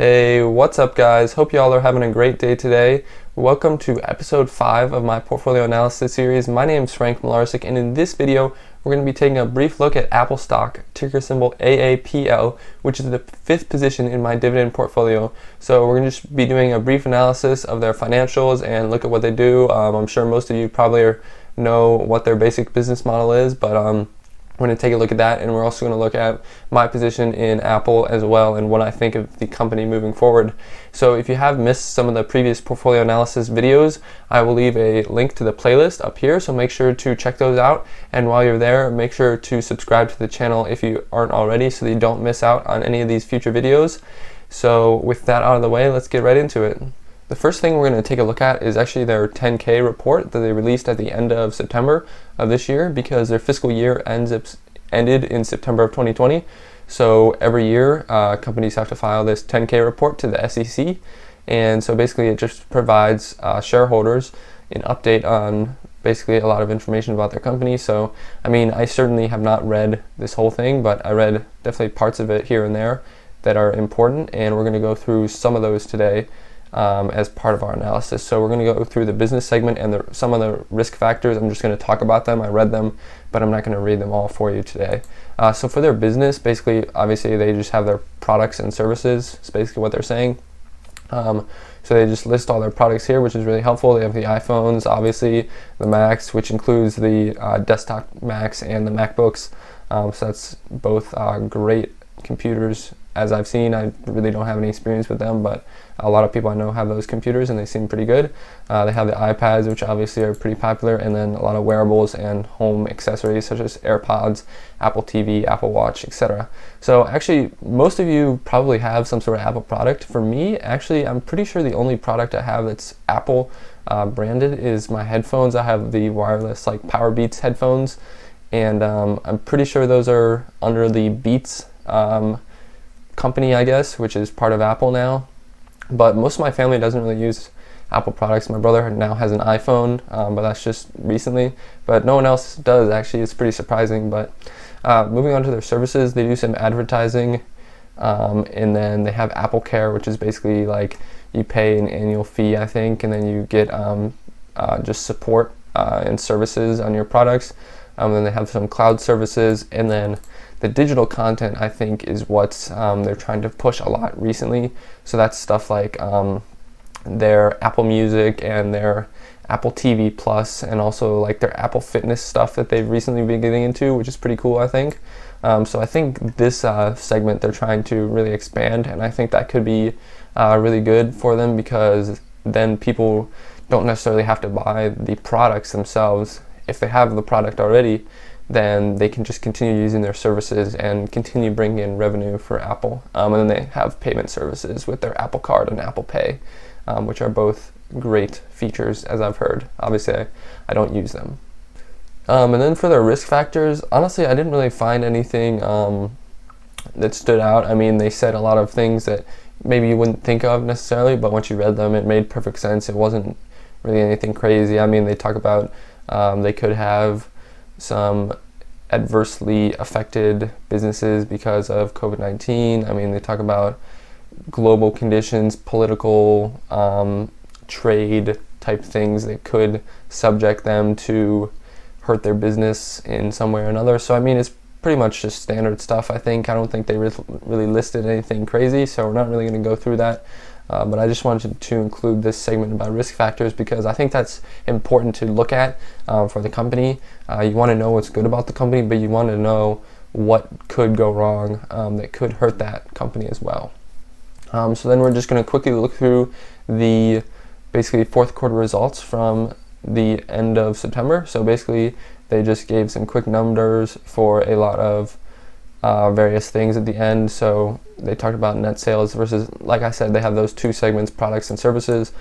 Hey, what's up guys? Hope y'all are having a great day today. Welcome to episode 5 of my portfolio analysis series. My name is Frank Mularcik, and in this video we're going to be taking a brief look at Apple stock, ticker symbol AAPL, which is the 5th position in my dividend portfolio. So we're going to just be doing a brief analysis of their financials and look at what they do. I'm sure most of you probably know what their basic business model is, but we're going to take a look at that, and we're also going to look at my position in Apple as well and what I think of the company moving forward. So if you have missed some of the previous portfolio analysis videos, I will leave a link to the playlist up here, so make sure to check those out. And while you're there, make sure to subscribe to the channel if you aren't already so that you don't miss out on any of these future videos. So with that out of the way, let's get right into it. The first thing we're going to take a look at is actually their 10K report that they released at the end of September of this year, because their fiscal year ended in September of 2020. So every year companies have to file this 10K report to the SEC, and so basically it just provides shareholders an update on basically a lot of information about their company. So I mean, I certainly have not read this whole thing, but I read definitely parts of it here and there that are important, and we're going to go through some of those today as part of our analysis. So we're going to go through the business segment and some of the risk factors. I'm just going to talk about them. I read them, but I'm not going to read them all for you today. So for their business, basically, obviously, they just have their products and services. It's basically what they're saying. So they just list all their products here, which is really helpful. They have the iPhones, obviously, the Macs, which includes the desktop Macs and the MacBooks. So that's both great computers. As I've seen, I really don't have any experience with them, but a lot of people I know have those computers and they seem pretty good. They have the iPads, which obviously are pretty popular, and then a lot of wearables and home accessories such as AirPods, Apple TV, Apple Watch, etc. So actually, most of you probably have some sort of Apple product. For me, actually, I'm pretty sure the only product I have that's Apple branded is my headphones. I have the wireless like Power Beats headphones, and I'm pretty sure those are under the Beats company, I guess, which is part of Apple now. But most of my family doesn't really use Apple products. My brother now has an iPhone, but that's just recently. But no one else does, actually. It's pretty surprising. But moving on to their services, they do some advertising, and then they have Apple Care, which is basically like you pay an annual fee, I think, and then you get just support and services on your products. Then they have some cloud services, and then the digital content, I think, is what they're trying to push a lot recently. So that's stuff like their Apple Music and their Apple TV Plus, and also like their Apple Fitness stuff that they've recently been getting into, which is pretty cool, I think. So I think this segment they're trying to really expand, and I think that could be really good for them, because then people don't necessarily have to buy the products themselves. If they have the product already, then they can just continue using their services and continue bringing in revenue for Apple. And then they have payment services with their Apple Card and Apple Pay, which are both great features, as I've heard. Obviously, I don't use them. And then for their risk factors, honestly, I didn't really find anything that stood out. I mean, they said a lot of things that maybe you wouldn't think of necessarily, but once you read them, it made perfect sense. It wasn't really anything crazy. I mean, they talk about they could have some adversely affected businesses because of COVID-19. I mean, they talk about global conditions, political, trade type things that could subject them to hurt their business in some way or another. So I mean, it's pretty much just standard stuff, I think. I don't think they really listed anything crazy, so we're not really going to go through that. But I just wanted to include this segment about risk factors, because I think that's important to look at for the company. You want to know what's good about the company, but you want to know what could go wrong that could hurt that company as well. So then we're just going to quickly look through the basically fourth quarter results from the end of September. So basically they just gave some quick numbers for a lot of various things at the end. So they talked about net sales versus, like I said, they have those two segments, products and services.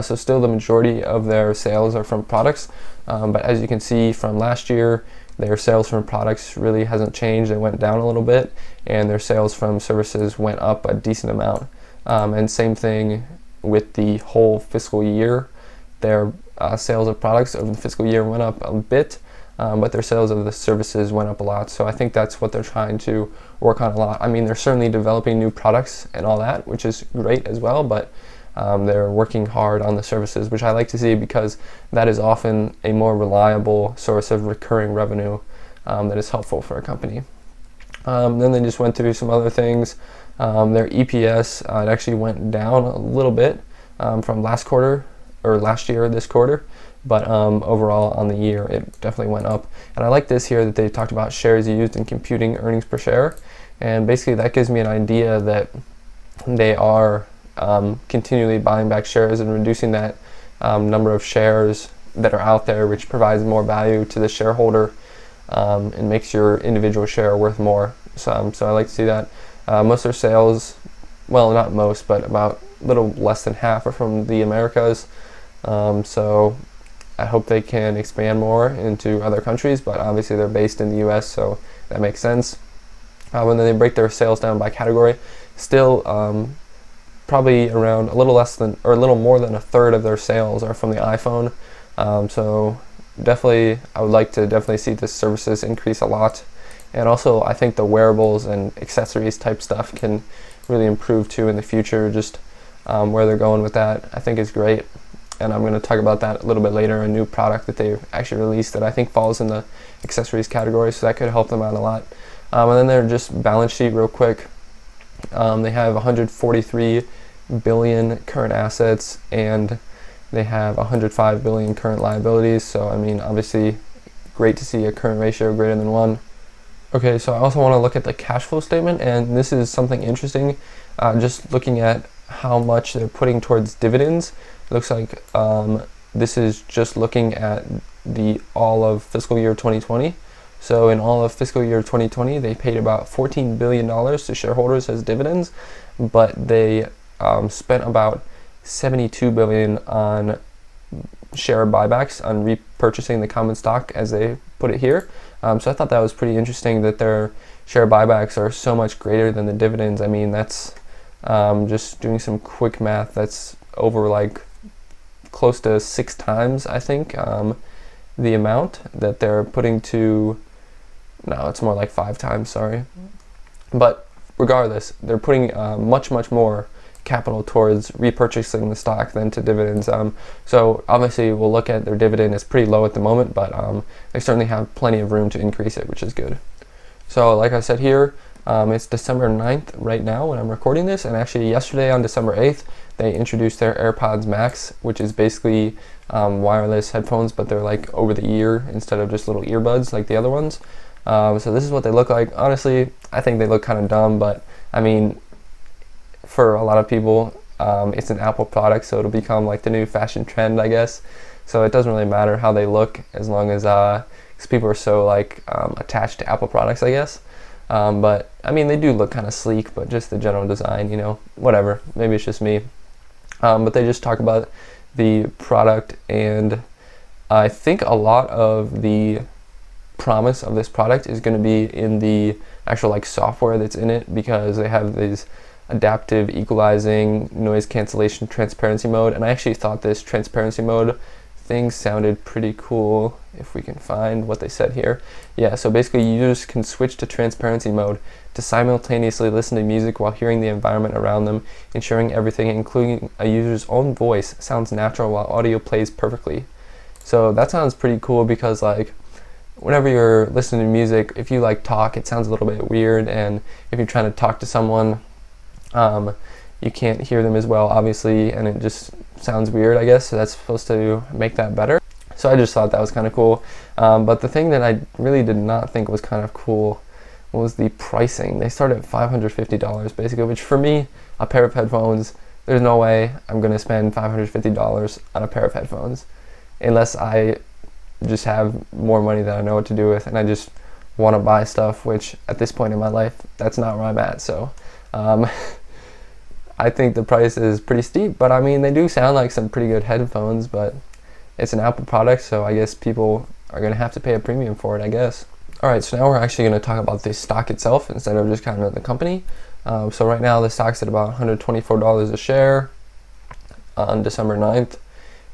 So still the majority of their sales are from products. But as you can see from last year, their sales from products really hasn't changed. It went down a little bit, and their sales from services went up a decent amount. And same thing with the whole fiscal year. Their sales of products over the fiscal year went up a bit, but their sales of the services went up a lot. So I think that's what they're trying to work on a lot. I mean, they're certainly developing new products and all that, which is great as well, but they're working hard on the services, which I like to see because that is often a more reliable source of recurring revenue that is helpful for a company. Then they just went through some other things. Their EPS, it actually went down a little bit from last year, this quarter, but overall on the year it definitely went up. And I like this here that they talked about shares used in computing earnings per share, and basically that gives me an idea that they are continually buying back shares and reducing that number of shares that are out there, which provides more value to the shareholder and makes your individual share worth more. So I like to see that. Most of their sales, well, not most, but about a little less than half are from the Americas. So I hope they can expand more into other countries, but obviously they're based in the US, so that makes sense. When they break their sales down by category, still probably around a little more than a third of their sales are from the iPhone. So definitely, I would like to definitely see the services increase a lot. And also, I think the wearables and accessories type stuff can really improve too in the future. Just where they're going with that, I think is great. And I'm going to talk about that a little bit later, a new product that they've actually released that I think falls in the accessories category, so that could help them out a lot. And then their just balance sheet real quick. They have 143 billion current assets and they have 105 billion current liabilities. So I mean, obviously great to see a current ratio greater than 1. Okay, so I also want to look at the cash flow statement, and this is something interesting. Just looking at how much they're putting towards dividends. It looks like this is just looking at all of fiscal year 2020. So in all of fiscal year 2020, they paid about $14 billion to shareholders as dividends, but they spent about $72 billion on share buybacks, on repurchasing the common stock, as they put it here. So I thought that was pretty interesting that their share buybacks are so much greater than the dividends. I mean, that's just doing some quick math, that's over like close to 6 times, I think, the amount that they're putting to, no, it's more like 5 times, sorry. But regardless, they're putting much more capital towards repurchasing the stock than to dividends. So obviously we'll look at their dividend. It's pretty low at the moment, but they certainly have plenty of room to increase it, which is good. So like I said here, it's December 9th right now when I'm recording this, and actually yesterday on December 8th, they introduced their AirPods Max, which is basically wireless headphones, but they're like over the ear instead of just little earbuds like the other ones. So this is what they look like. Honestly, I think they look kind of dumb, but I mean, for a lot of people, it's an Apple product, so it'll become like the new fashion trend, I guess. So it doesn't really matter how they look, as long as because people are so like attached to Apple products, I guess. But I mean, they do look kind of sleek, but just the general design, whatever. Maybe it's just me. But they just talk about the product, and I think a lot of the promise of this product is going to be in the actual like software that's in it, because they have these adaptive equalizing, noise cancellation, transparency mode, and I actually thought this transparency mode thing sounded pretty cool. If we can find what they said here. Yeah, so basically users can switch to transparency mode to simultaneously listen to music while hearing the environment around them, ensuring everything, including a user's own voice, sounds natural while audio plays perfectly. So that sounds pretty cool, because like whenever you're listening to music, if you like talk, it sounds a little bit weird, and if you're trying to talk to someone, you can't hear them as well, obviously, and it just sounds weird, I guess. So that's supposed to make that better. So I just thought that was kind of cool. But the thing that I really did not think was kind of cool was the pricing. They start at $550 basically, which for me, a pair of headphones, there's no way I'm going to spend $550 on a pair of headphones unless I just have more money that I know what to do with, and I just want to buy stuff, which at this point in my life, that's not where I'm at. So I think the price is pretty steep, but I mean, they do sound like some pretty good headphones, but it's an Apple product, so I guess people are going to have to pay a premium for it, I guess. Alright, so now we're actually going to talk about the stock itself instead of just kind of the company. So right now the stock's at about $124 a share on December 9th,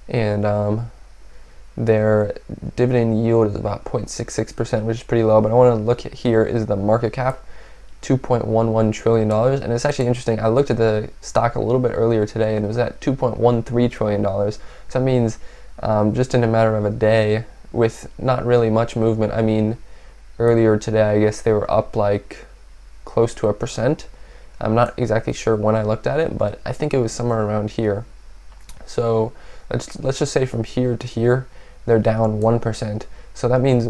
and their dividend yield is about 0.66%, which is pretty low. But I want to look at here is the market cap, $2.11 trillion. And it's actually interesting. I looked at the stock a little bit earlier today, and it was at $2.13 trillion. So that means just in a matter of a day, with not really much movement. I mean, earlier today, I guess they were up like close to 1%. I'm not exactly sure when I looked at it, but I think it was somewhere around here. So let's just say from here to here, they're down 1%. So that means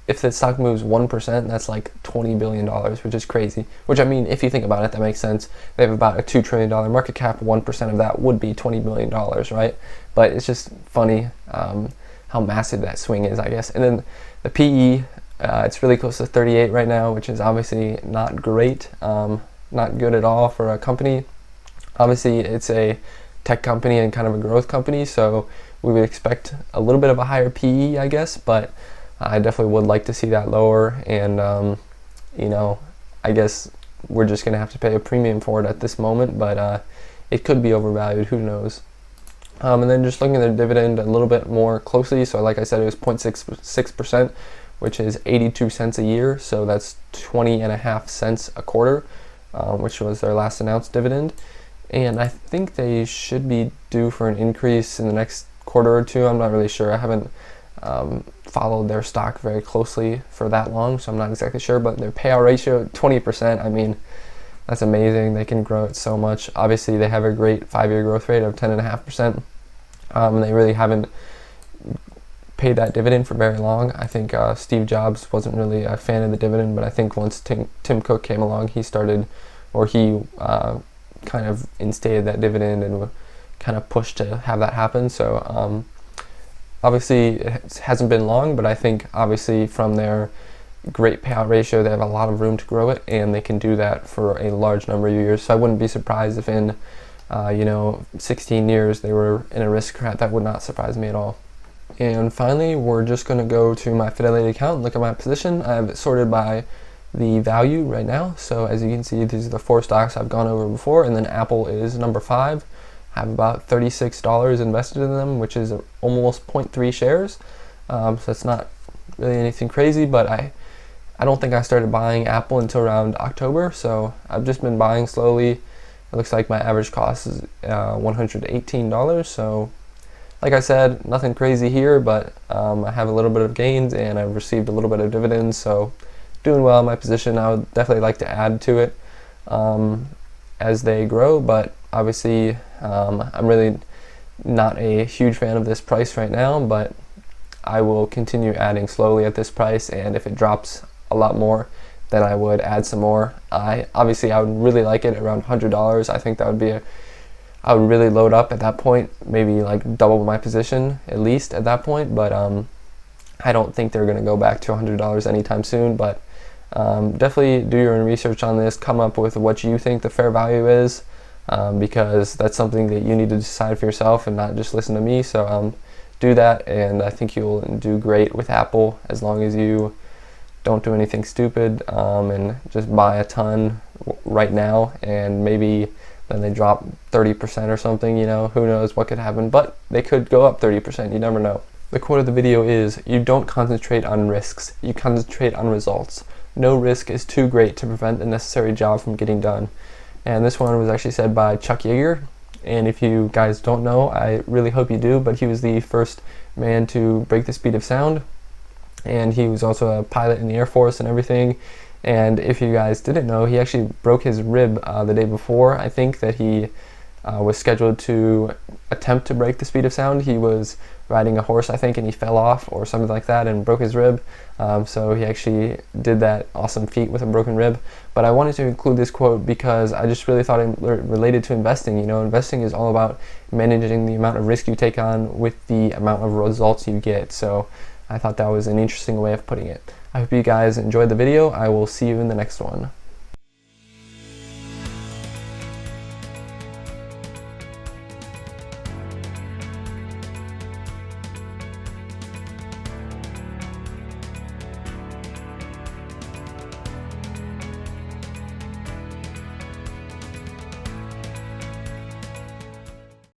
if the stock moves 1%, that's like $20 billion, which is crazy. Which, I mean, if you think about it, that makes sense. They have about a $2 trillion market cap. 1% of that would be $20 billion, right? But it's just funny how massive that swing is, I guess. And then the PE, it's really close to 38 right now, which is obviously not great, not good at all for a company. Obviously, it's a tech company and kind of a growth company, so we would expect a little bit of a higher PE, I guess, but I definitely would like to see that lower, and you know, I guess we're just going to have to pay a premium for it at this moment, but it could be overvalued, who knows. And then just looking at their dividend a little bit more closely, so like I said, it was 0.66%, which is 82 cents a year, so that's 20.5 cents a quarter, which was their last announced dividend. And I think they should be due for an increase in the next quarter or two. I'm not really sure. I haven't followed their stock very closely for that long, so I'm not exactly sure. But their payout ratio, 20%, I mean, that's amazing. They can grow it so much. Obviously, they have a great 5-year growth rate of 10.5%. They really haven't paid that dividend for very long. I think Steve Jobs wasn't really a fan of the dividend, but I think once Tim Cook came along, he kind of instated that dividend and kind of pushed to have that happen. So obviously it hasn't been long, but I think obviously from their great payout ratio, they have a lot of room to grow it, and they can do that for a large number of years. So I wouldn't be surprised if in 16 years they were in aristocrat. That would not surprise me at all. And finally, we're just going to go to my Fidelity account and look at my position. I have it sorted by the value right now. So as you can see, these are the 4 stocks I've gone over before, and then Apple is number 5. I have about $36 invested in them, which is almost 0.3 shares. So that's not really anything crazy, but I don't think I started buying Apple until around October, so I've just been buying slowly. It looks like my average cost is $118, so like I said, nothing crazy here, but I have a little bit of gains and I've received a little bit of dividends, so doing well in my position. I would definitely like to add to it as they grow, but obviously I'm really not a huge fan of this price right now, but I will continue adding slowly at this price, and if it drops a lot more, then I would add some more. I would really like it around $100. I think that would be I would really load up at that point, maybe like double my position at least at that point, but I don't think they're going to go back to $100 anytime soon, but definitely do your own research on this, come up with what you think the fair value is, because that's something that you need to decide for yourself and not just listen to me. So do that, and I think you'll do great with Apple as long as you don't do anything stupid and just buy a ton right now, and maybe then they drop 30% or something, who knows what could happen, but they could go up 30%, you never know. The quote of the video is, "You don't concentrate on risks, you concentrate on results. No risk is too great to prevent the necessary job from getting done." And this one was actually said by Chuck Yeager, and if you guys don't know, I really hope you do, but he was the first man to break the speed of sound, and he was also a pilot in the Air Force and everything. And if you guys didn't know, he actually broke his rib the day before. I think that he was scheduled to attempt to break the speed of sound. He was riding a horse, I think, and he fell off or something like that and broke his rib. So he actually did that awesome feat with a broken rib. But I wanted to include this quote because I just really thought it related to investing. Investing is all about managing the amount of risk you take on with the amount of results you get. So I thought that was an interesting way of putting it. I hope you guys enjoyed the video. I will see you in the next one.